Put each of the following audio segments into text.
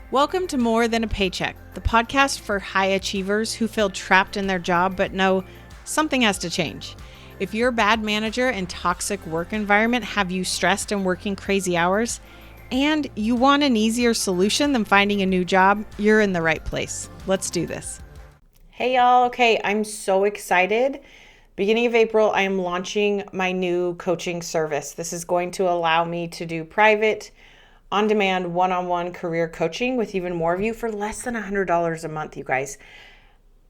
Welcome to More Than A Paycheck, the podcast for high achievers who feel trapped in their job but know something has to change. If your bad manager and toxic work environment have you stressed and working crazy hours, and you want an easier solution than finding a new job, you're in the right place. Let's do this. Hey y'all, okay, I'm so excited. Beginning of April, I am launching my new coaching service. This is going to allow me to do private, on-demand, one-on-one career coaching with even more of you for less than $100 a month, you guys.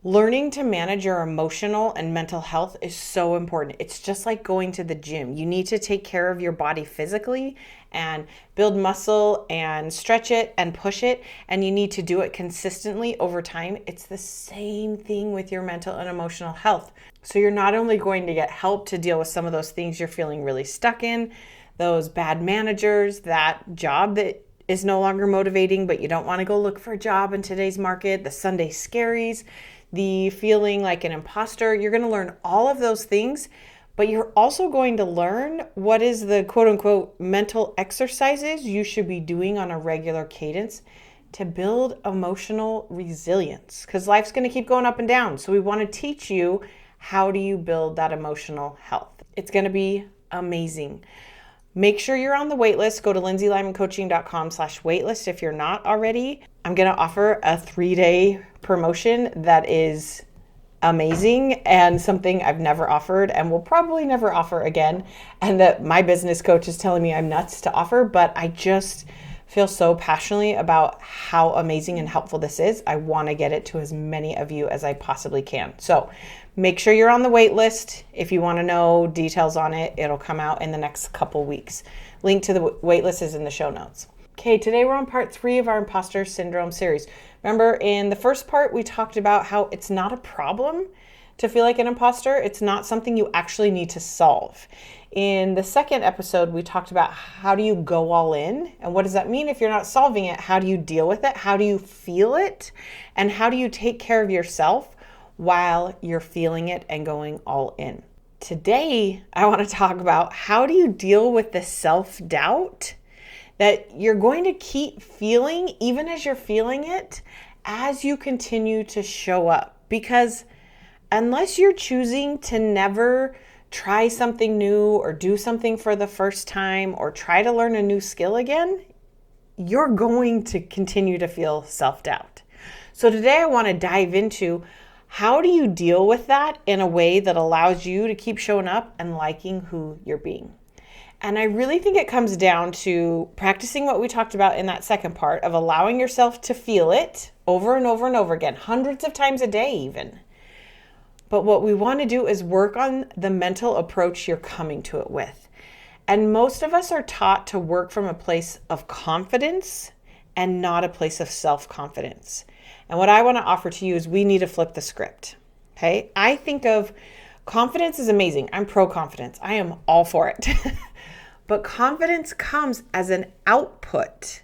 Learning to manage your emotional and mental health is so important. It's just like going to the gym. You need to take care of your body physically and build muscle and stretch it and push it, and you need to do it consistently over time. It's the same thing with your mental and emotional health. So you're not only going to get help to deal with some of those things you're feeling really stuck in, those bad managers, that job that is no longer motivating, but you don't want to go look for a job in today's market, the Sunday scaries, the feeling like an imposter. You're going to learn all of those things, but you're also going to learn what is the quote unquote mental exercises you should be doing on a regular cadence to build emotional resilience, because life's going to keep going up and down. So we want to teach you how do you build that emotional health. It's going to be amazing. Make sure you're on the waitlist. Go to lindsaylymancoaching.com/waitlist if you're not already. I'm going to offer a 3-day promotion that is amazing and something I've never offered and will probably never offer again, and that my business coach is telling me I'm nuts to offer, but I just feel so passionately about how amazing and helpful this is. I want to get it to as many of you as I possibly can. So make sure you're on the wait list. If you want to know details on it, it'll come out in the next couple weeks. Link to the wait list is in the show notes. Okay, today we're on part 3 of our Impostor Syndrome series. Remember, in the first part, we talked about how it's not a problem to feel like an imposter. It's not something you actually need to solve. In the second episode, we talked about how do you go all in, and what does that mean if you're not solving it? How do you deal with it? How do you feel it? And how do you take care of yourself while you're feeling it and going all in? Today, I want to talk about how do you deal with the self-doubt that you're going to keep feeling even as you're feeling it as you continue to show up. Because unless you're choosing to never try something new or do something for the first time or try to learn a new skill again, you're going to continue to feel self-doubt. So today I want to dive into how do you deal with that in a way that allows you to keep showing up and liking who you're being. And I really think it comes down to practicing what we talked about in that second part of allowing yourself to feel it over and over and over again, hundreds of times a day even. But what we want to do is work on the mental approach you're coming to it with. And most of us are taught to work from a place of confidence and not a place of self-confidence. And what I want to offer to you is we need to flip the script. Okay? I think of confidence is amazing. I'm pro-confidence. I am all for it. But confidence comes as an output.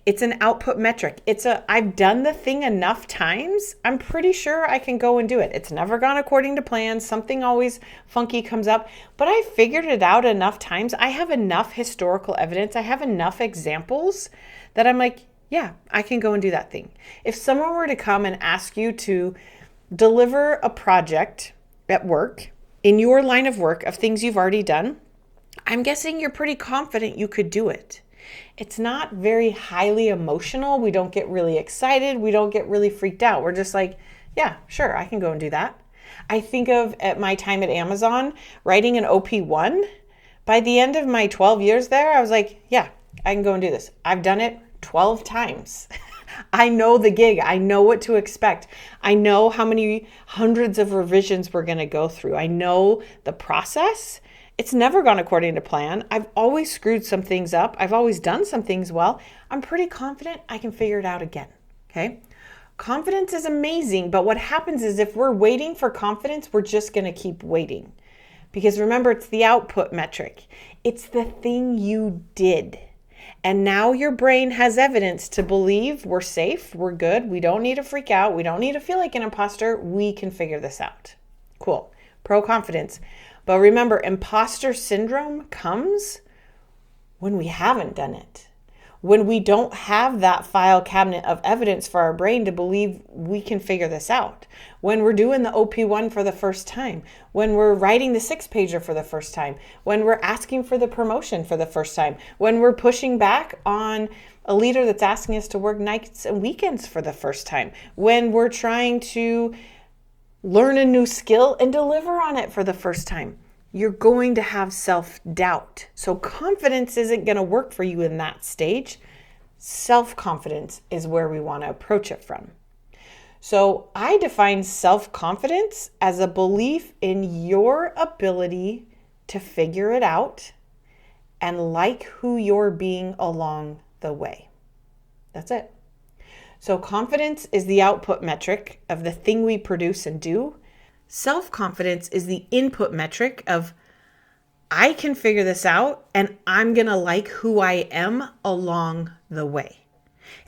It's an output metric. I've done the thing enough times, I'm pretty sure I can go and do it. It's never gone according to plan. Something always funky comes up, but I figured it out enough times. I have enough historical evidence. I have enough examples that I'm like, yeah, I can go and do that thing. If someone were to come and ask you to deliver a project at work, in your line of work of things you've already done, I'm guessing you're pretty confident you could do it. It's not very highly emotional. We don't get really excited. We don't get really freaked out. We're just like, yeah, sure, I can go and do that. I think of at my time at Amazon, writing an OP1. By the end of my 12 years there, I was like, yeah, I can go and do this. I've done it 12 times. I know the gig. I know what to expect. I know how many hundreds of revisions we're going to go through. I know the process. It's never gone according to plan. I've always screwed some things up. I've always done some things well. I'm pretty confident I can figure it out again. Okay? Confidence is amazing, but what happens is if we're waiting for confidence, we're just going to keep waiting. Because remember, it's the output metric. It's the thing you did. And now your brain has evidence to believe we're safe, we're good, we don't need to freak out, we don't need to feel like an imposter, we can figure this out. Cool. Pro-confidence. But remember, imposter syndrome comes when we haven't done it. when we don't have that file cabinet of evidence for our brain to believe we can figure this out, when we're doing the OP1 for the first time, when we're writing the 6-pager for the first time, when we're asking for the promotion for the first time, when we're pushing back on a leader that's asking us to work nights and weekends for the first time, when we're trying to learn a new skill and deliver on it for the first time. You're going to have self-doubt. So confidence isn't going to work for you in that stage. Self-confidence is where we want to approach it from. So I define self-confidence as a belief in your ability to figure it out and like who you're being along the way. That's it. So confidence is the output metric of the thing we produce and do. Self-confidence is the input metric of I can figure this out and I'm going to like who I am along the way.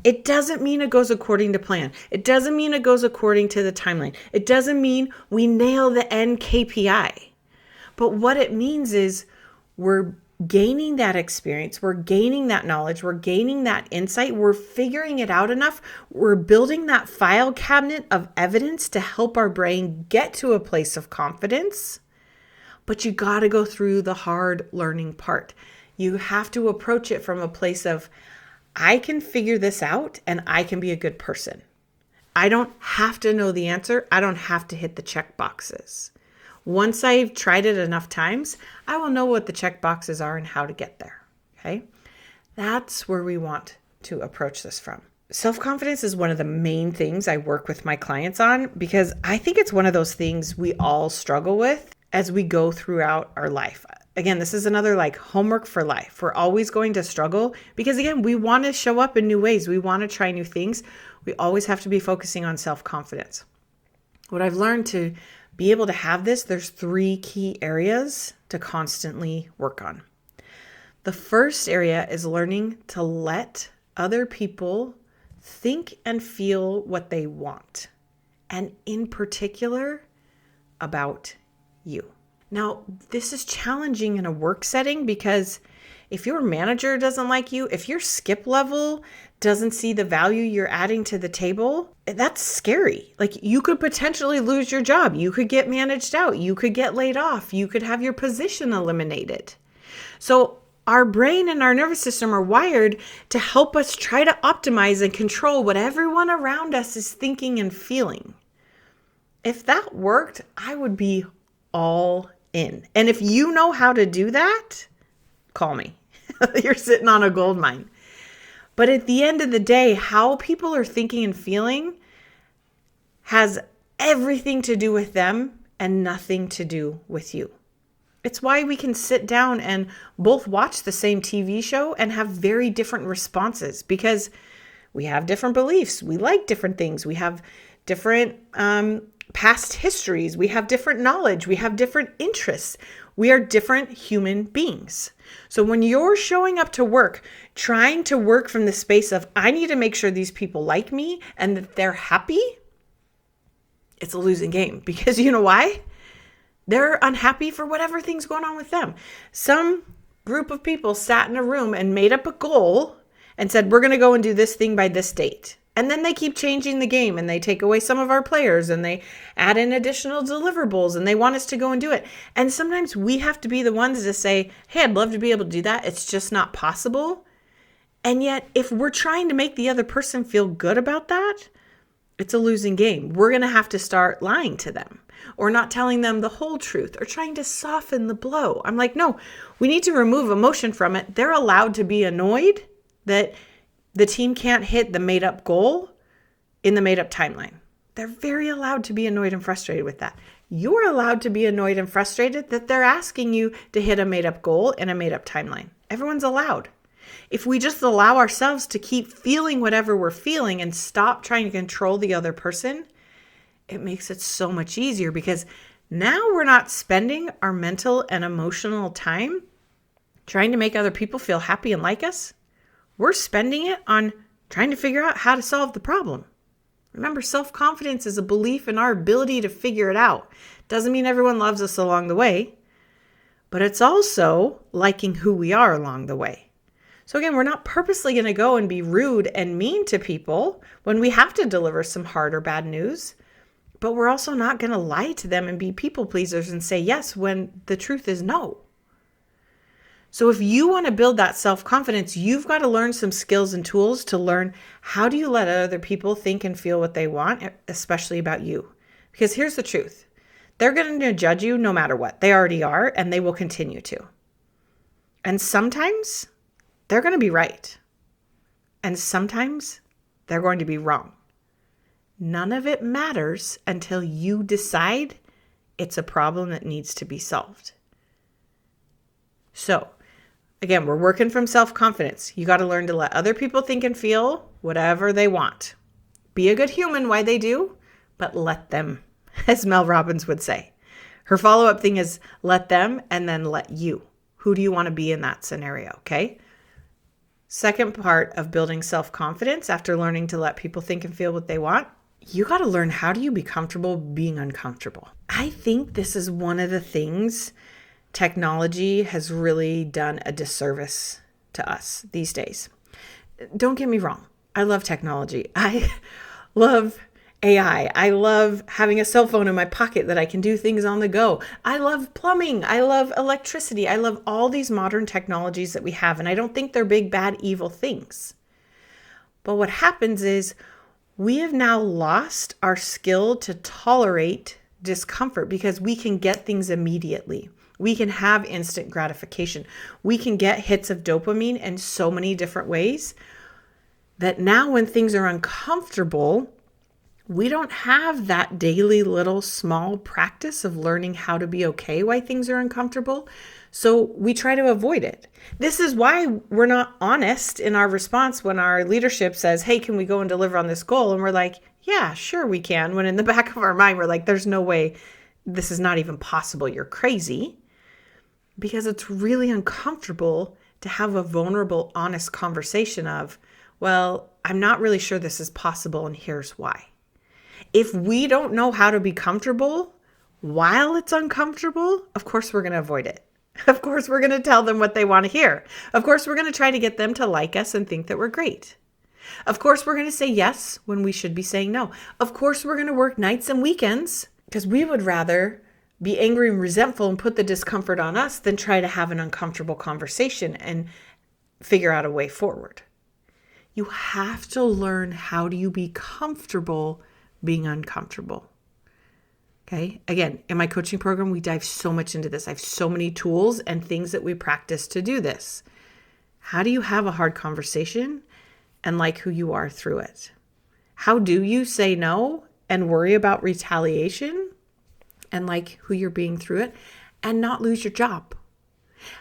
It doesn't mean it goes according to plan. It doesn't mean it goes according to the timeline. It doesn't mean we nail the end KPI. But what it means is we're gaining that experience, we're gaining that knowledge, we're gaining that insight, we're figuring it out enough, we're building that file cabinet of evidence to help our brain get to a place of confidence. But you got to go through the hard learning part. You have to approach it from a place of, I can figure this out and I can be a good person. I don't have to know the answer. I don't have to hit the check boxes. Once I've tried it enough times, I will know what the check boxes are and how to get there. Okay? That's where we want to approach this from. Self-confidence is one of the main things I work with my clients on because I think it's one of those things we all struggle with as we go throughout our life. Again, this is another like homework for life. We're always going to struggle because again, we want to show up in new ways. We want to try new things. We always have to be focusing on self-confidence. What I've learned to be able to have this, there's 3 key areas to constantly work on. The first area is learning to let other people think and feel what they want, and in particular, about you. Now, this is challenging in a work setting because if your manager doesn't like you, if your skip level doesn't see the value you're adding to the table, that's scary. Like you could potentially lose your job. You could get managed out. You could get laid off. You could have your position eliminated. So our brain and our nervous system are wired to help us try to optimize and control what everyone around us is thinking and feeling. If that worked, I would be all in. And if you know how to do that, call me. You're sitting on a gold mine. But at the end of the day, how people are thinking and feeling has everything to do with them and nothing to do with you. It's why we can sit down and both watch the same TV show and have very different responses because we have different beliefs. We like different things. We have different past histories. We have different knowledge. We have different interests. We are different human beings. So when you're showing up to work, trying to work from the space of, I need to make sure these people like me and that they're happy, it's a losing game because you know why? They're unhappy for whatever thing's going on with them. Some group of people sat in a room and made up a goal and said, we're going to go and do this thing by this date. And then they keep changing the game and they take away some of our players and they add in additional deliverables and they want us to go and do it. And sometimes we have to be the ones to say, hey, I'd love to be able to do that. It's just not possible. And yet, if we're trying to make the other person feel good about that, it's a losing game. We're going to have to start lying to them or not telling them the whole truth or trying to soften the blow. I'm like, no, we need to remove emotion from it. They're allowed to be annoyed that the team can't hit the made up goal in the made up timeline. They're very allowed to be annoyed and frustrated with that. You're allowed to be annoyed and frustrated that they're asking you to hit a made up goal in a made up timeline. Everyone's allowed. If we just allow ourselves to keep feeling whatever we're feeling and stop trying to control the other person, it makes it so much easier because now we're not spending our mental and emotional time trying to make other people feel happy and like us. We're spending it on trying to figure out how to solve the problem. Remember, self-confidence is a belief in our ability to figure it out. Doesn't mean everyone loves us along the way, but it's also liking who we are along the way. So again, we're not purposely going to go and be rude and mean to people when we have to deliver some hard or bad news, but we're also not going to lie to them and be people pleasers and say yes when the truth is no. So if you want to build that self-confidence, you've got to learn some skills and tools to learn how do you let other people think and feel what they want, especially about you. Because here's the truth. They're going to judge you no matter what. They already are, and they will continue to. And sometimes they're going to be right. And sometimes they're going to be wrong. None of it matters until you decide it's a problem that needs to be solved. So, again, we're working from self-confidence. You got to learn to let other people think and feel whatever they want. Be a good human while they do, but let them, as Mel Robbins would say. Her follow-up thing is let them and then let you. Who do you want to be in that scenario, okay? Second part of building self-confidence after learning to let people think and feel what they want, you got to learn how do you be comfortable being uncomfortable. I think this is one of the things technology has really done a disservice to us these days. Don't get me wrong. I love technology. I love AI. I love having a cell phone in my pocket that I can do things on the go. I love plumbing. I love electricity. I love all these modern technologies that we have. And I don't think they're big, bad, evil things. But what happens is we have now lost our skill to tolerate discomfort because we can get things immediately. We can have instant gratification. We can get hits of dopamine in so many different ways that now when things are uncomfortable, we don't have that daily little small practice of learning how to be okay while things are uncomfortable. So we try to avoid it. This is why we're not honest in our response when our leadership says, hey, can we go and deliver on this goal? And we're like, yeah, sure we can. When in the back of our mind, we're like, there's no way this is not even possible. You're crazy. Because it's really uncomfortable to have a vulnerable, honest conversation of, well, I'm not really sure this is possible and here's why. If we don't know how to be comfortable while it's uncomfortable, of course we're going to avoid it. Of course we're going to tell them what they want to hear. Of course we're going to try to get them to like us and think that we're great. Of course we're going to say yes when we should be saying no. Of course we're going to work nights and weekends because we would rather be angry and resentful and put the discomfort on us than try to have an uncomfortable conversation and figure out a way forward. You have to learn how do you be comfortable being uncomfortable. Okay. Again, in my coaching program, we dive so much into this. I have so many tools and things that we practice to do this. How do you have a hard conversation and like who you are through it? How do you say no and worry about retaliation and like who you're being through it and not lose your job?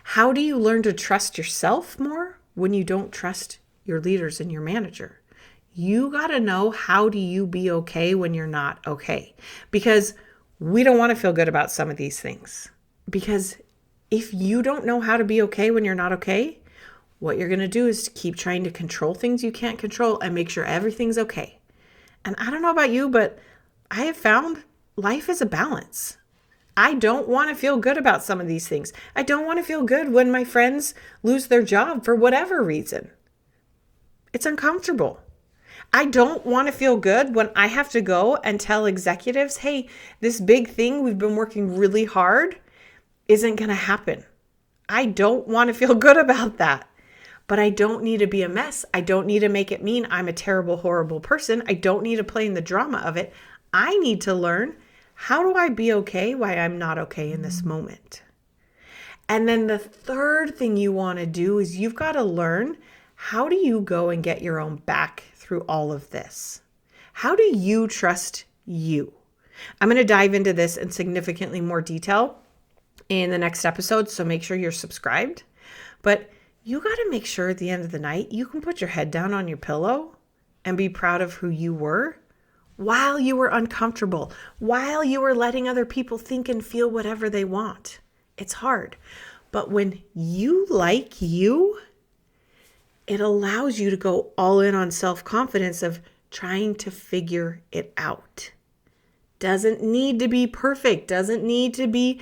How do you learn to trust yourself more when you don't trust your leaders and your manager? You got to know how do you be okay when you're not okay? Because we don't want to feel good about some of these things. Because if you don't know how to be okay when you're not okay, what you're going to do is keep trying to control things you can't control and make sure everything's okay. And I don't know about you, but I have found life is a balance. I don't want to feel good about some of these things. I don't want to feel good when my friends lose their job for whatever reason. It's uncomfortable. I don't want to feel good when I have to go and tell executives, hey, this big thing we've been working really hard isn't going to happen. I don't want to feel good about that. But I don't need to be a mess. I don't need to make it mean I'm a terrible, horrible person. I don't need to play in the drama of it. I need to learn, how do I be okay while I'm not okay in this moment? And then the third thing you want to do is you've got to learn, how do you go and get your own back through all of this? How do you trust you? I'm going to dive into this in significantly more detail in the next episode, so make sure you're subscribed. But you got to make sure at the end of the night, you can put your head down on your pillow and be proud of who you were while you were uncomfortable, while you were letting other people think and feel whatever they want. It's hard. But when you like you, it allows you to go all in on self-confidence of trying to figure it out. Doesn't need to be perfect, doesn't need to be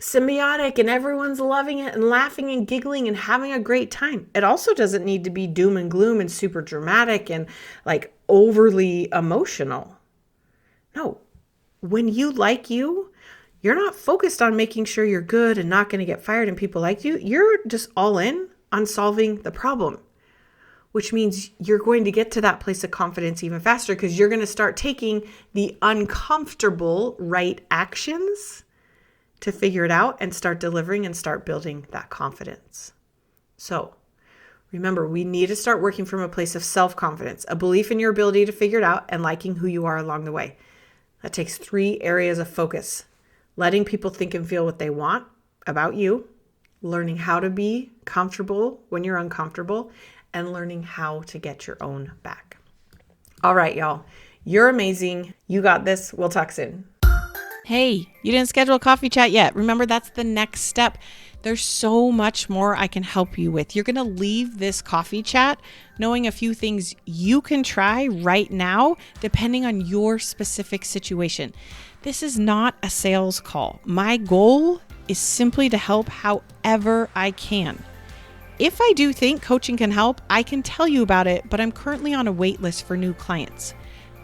symbiotic and everyone's loving it and laughing and giggling and having a great time. It also doesn't need to be doom and gloom and super dramatic and like overly emotional. No, when you like you, you're not focused on making sure you're good and not going to get fired and people like you. You're just all in on solving the problem, which means you're going to get to that place of confidence even faster because you're going to start taking the uncomfortable right actions to figure it out and start delivering and start building that confidence. So remember, we need to start working from a place of self-confidence, a belief in your ability to figure it out and liking who you are along the way. That takes 3 areas of focus: letting people think and feel what they want about you, learning how to be comfortable when you're uncomfortable, and learning how to get your own back. All right, y'all. You're amazing. You got this. We'll talk soon. Hey, you didn't schedule a coffee chat yet. Remember, that's the next step. There's so much more I can help you with. You're going to leave this coffee chat knowing a few things you can try right now, depending on your specific situation. This is not a sales call. My goal is simply to help however I can. If I do think coaching can help, I can tell you about it, but I'm currently on a wait list for new clients.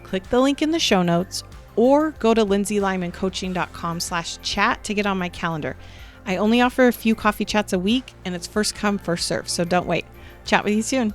Click the link in the show notes or go to lindsaylymancoaching.com/chat to get on my calendar. I only offer a few coffee chats a week and it's first come, first serve, so don't wait. Chat with you soon.